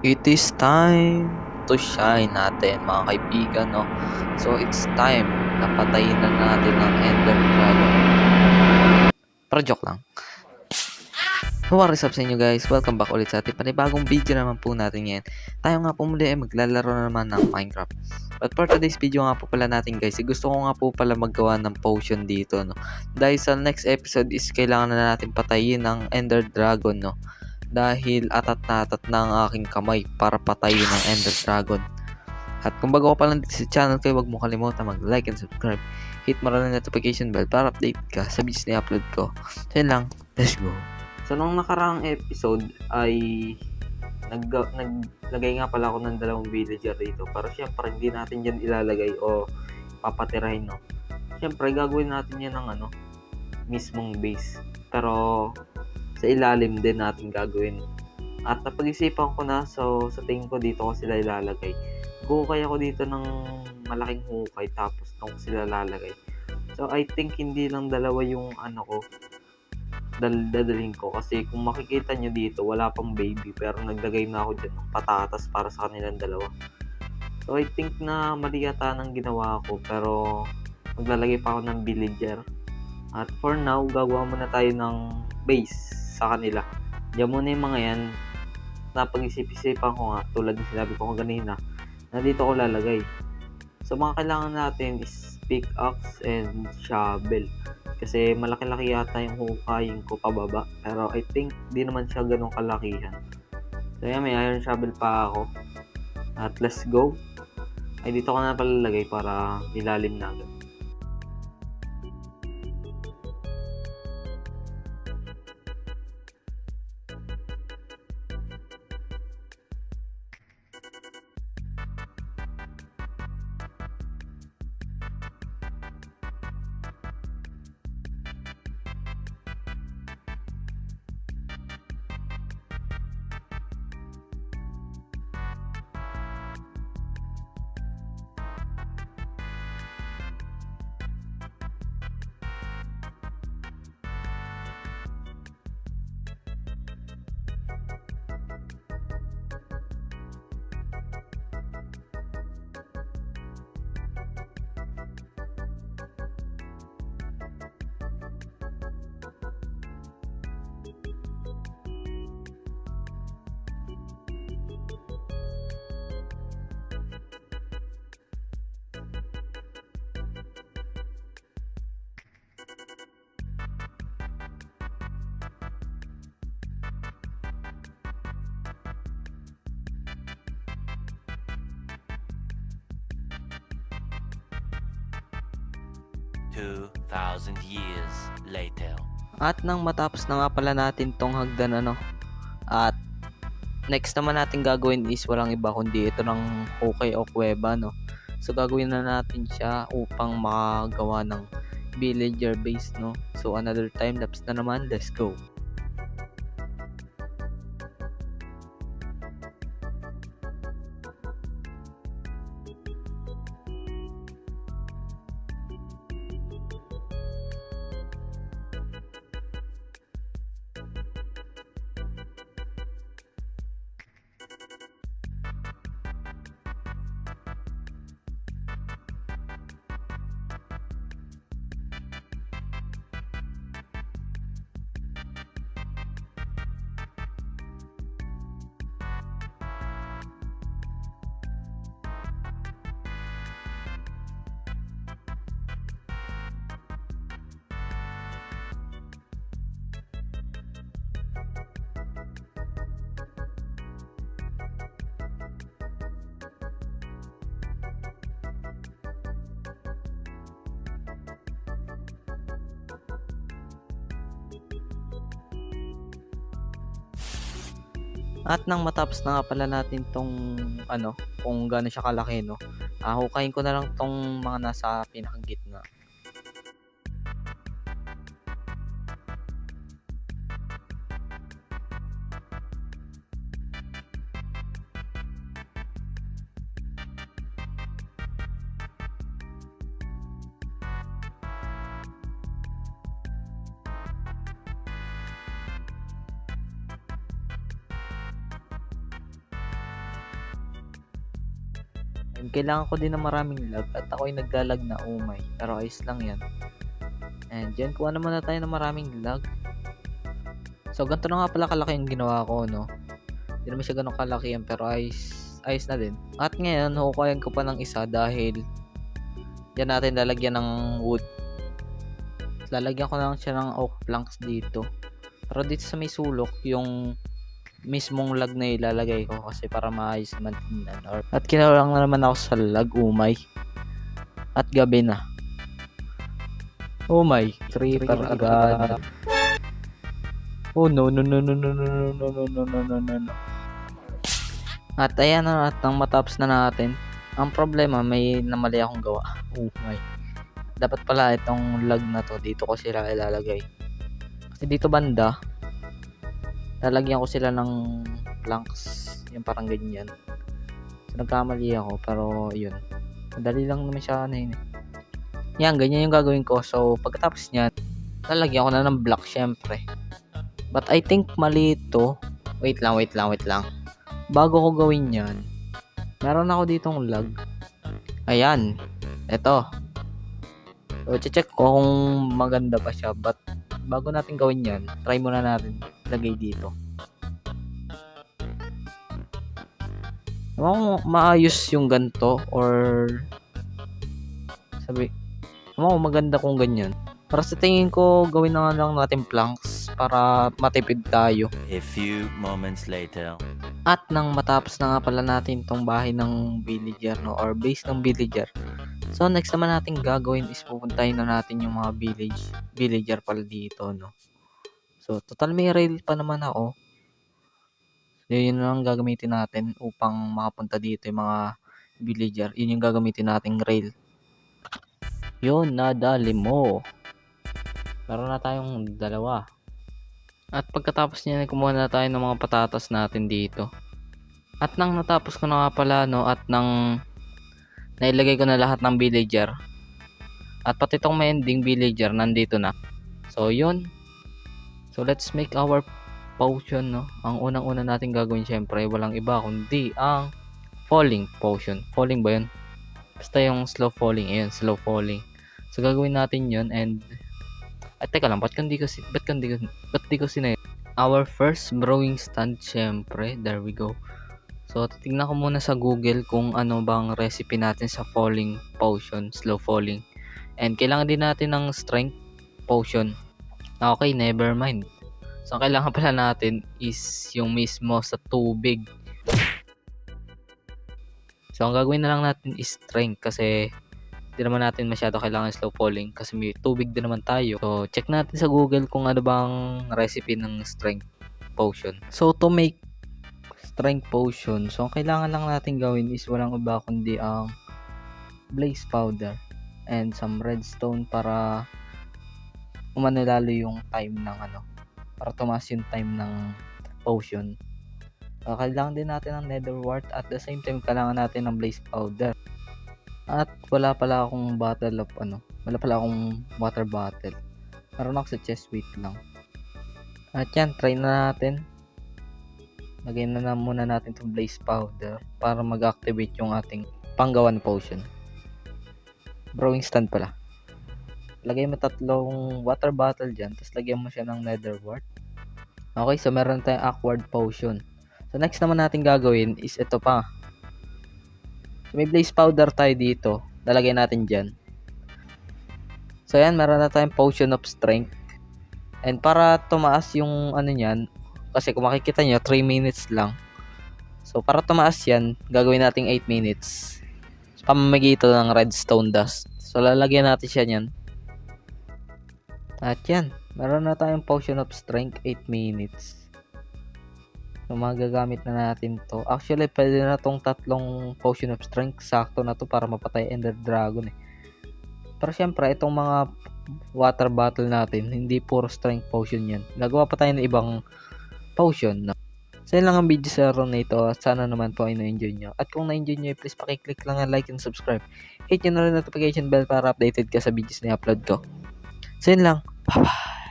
It is time to shine natin mga kaibigan, no? So it's time na patayin na natin ang Ender Dragon. Pero joke lang. So what is up sa inyo guys? Welcome back ulit sa ating panibagong video naman po natin ngayon. Tayo nga po muli ay maglalaro na naman ng Minecraft. But for today's video nga po pala natin guys, gusto ko nga po pala maggawa ng potion dito, no? Dahil sa next episode is kailangan na natin patayin ang Ender Dragon, no? Dahil atat na atat na ang aking kamay para patayin ang Ender Dragon. At kung bago ka pa lang dito sa channel ko, huwag mo kalimutan mag-like and subscribe. Hit mo rin ang notification bell para update ka sa videos na i-upload ko. So yun lang, let's go! So nung nakaraang episode ay naglagay nga pala ako ng dalawang villager dito. Pero syempre hindi natin dyan ilalagay o papatirahin, no. Syempre gagawin natin yan ng mismong base. Pero sa ilalim din natin gagawin. At napag-isipan ko na, so sa tingin ko dito ko sila ilalagay. Hukay ako dito ng malaking hukay tapos doon ko sila lalagay. So I think hindi lang dalawa yung dadalhin ko, kasi kung makikita nyo dito wala pang baby pero naglagay na ako dyan ng patatas para sa kanilang dalawa. So I think na mali yata ng ginawa ko, pero maglalagay pa ako ng villager. At for now gagawa muna tayo ng base sa kanila. Diyan muna yung mga yan. Napag-isip-isipan ko nga, tulad ng sinabi ko kanina, na dito ko lalagay. So mga kailangan natin is pickaxe and shovel. Kasi malaki-laki yata yung hukayin ko pababa. Pero I think di naman siya ganun kalakihan. So yan, may iron shovel pa ako. At let's go. Ay dito ko na palalagay para ilalim na agad. $2,000 years later. At nang matapos na nga pala natin tong hagdan, at next naman natin gagawin is walang iba kundi ito ng hukay o kuweba, no. So gagawin na natin siya upang makagawa ng villager base, no. So another time lapse na naman, let's go. At nang matapos na nga pala natin tong kung gaano siya kalaki, no. Hukayin ko na lang tong mga nasa pinakang gitna. And kailangan ko din ng maraming lag at ako'y naglalag na umay. Pero ayos lang yan. And dyan, kuha naman na tayo ng maraming lag. So, ganito na nga pala kalaki yung ginawa ko, no? Hindi naman siya ganun kalaki yan, pero ayos na din. At ngayon, hukukayan ko pa ng isa dahil dyan natin lalagyan ng wood. Lalagyan ko lang siya ng oak planks dito. Pero dito sa may sulok, yung mismong lag na ilalagay ko kasi para maayos naman tingnan. At kinalang na naman ako sa lag, umay. At gabi na. Oh my, creeper agad. Oh no. At ayan na, at nang matapos na natin. Ang problema, may namali akong gawa. Oh my. Dapat pala itong lag na to, dito ko sila ilalagay. Kasi dito banda, lalagyan ko sila ng planks. Yung parang ganyan. So, nagkamali ako, pero yun. Madali lang naman siya yun. Yan, ganyan yung gagawin ko. So, pagkatapos niyan, lalagyan ko na ng block, syempre. But I think mali ito. Wait lang. Bago ko gawin yan, meron ako ditong lag. Ayan. Ito. So, check ko kung maganda pa siya. But, bago natin gawin yan, try muna natin lagay dito. Ewan ko maayos yung ganito or maganda kung ganyan. Para sa tingin ko, gawin na lang natin planks para matipid tayo. A few moments later. At nang matapos na nga pala natin tong bahay ng villager, no, or base ng villager. So next naman natin gagawin is pupuntahin na natin yung mga villager pala dito, no. So total may rail pa naman ako. So yun lang gagamitin natin upang makapunta dito yung mga villager. Yun yung gagamitin nating rail. Yun, nadali mo. Meron na tayong dalawa. At pagkatapos niya, kumuha na tayo ng mga patatas natin dito. At nang natapos ko na nga pala, no, at nang nailagay ko na lahat ng villager. At pati itong may ending villager, nandito na. So, yun. So, let's make our potion, no. Ang unang-una natin gagawin, syempre, walang iba kundi ang falling potion. Falling ba yun? Basta yung slow falling. Ayun, slow falling. So, gagawin natin yun and teka lang, ba't di ko sinay? Our first brewing stand, syempre. There we go. So, titignan ko muna sa Google kung ano bang recipe natin sa falling potion, slow falling. And kailangan din natin ng strength potion. Okay, never mind. So, ang kailangan pala natin is yung mismo sa tubig. So, ang gagawin na lang natin is strength kasi hindi naman natin masyado kailangan slow falling kasi may tubig din naman tayo. So, check natin sa Google kung ano bang recipe ng strength potion. So, to make strength potion, so, ang kailangan lang natin gawin is walang iba kundi ang blaze powder and some redstone para umano lalo yung time ng para tumaas yung time ng potion. So, kailangan din natin ng nether wart at the same time kailangan natin ng blaze powder. At wala pala akong wala pala akong water bottle. Meron ako sa chest, wait lang. At yan, try na natin. Lagyan na muna natin itong blaze powder para mag-activate yung ating panggawan potion. Brewing stand pala. Lagay mo 3 water bottle dyan, tapos lagyan mo siya ng nether wart. Okay, so meron tayong awkward potion. So next naman natin gagawin is ito pa. So, may blaze powder tayo dito. Lalagay natin dyan. So, ayan. Meron na tayong potion of strength. And para tumaas yung niyan, kasi kung makikita nyo, 3 minutes lang. So, para tumaas yan, gagawin natin 8 minutes. So, pamamagitan ng redstone dust. So, lalagyan natin siya nyan. At yan. Meron na tayong potion of strength, 8 minutes. So, magagamit na natin to. Actually, pwede na tong 3 potion of strength. Sakto na to para mapatay ender dragon Pero syempre, itong mga water bottle natin, hindi puro strength potion yan. Nagawa pa tayo ng ibang potion. No? So, yun lang ang video sa araw na ito. Sana naman po ay na-enjoy nyo. At kung na-enjoy nyo, please pakiclick lang ang like and subscribe. Hit nyo na rin notification bell para updated ka sa videos na i-upload ko. So, yun lang. Bye-bye!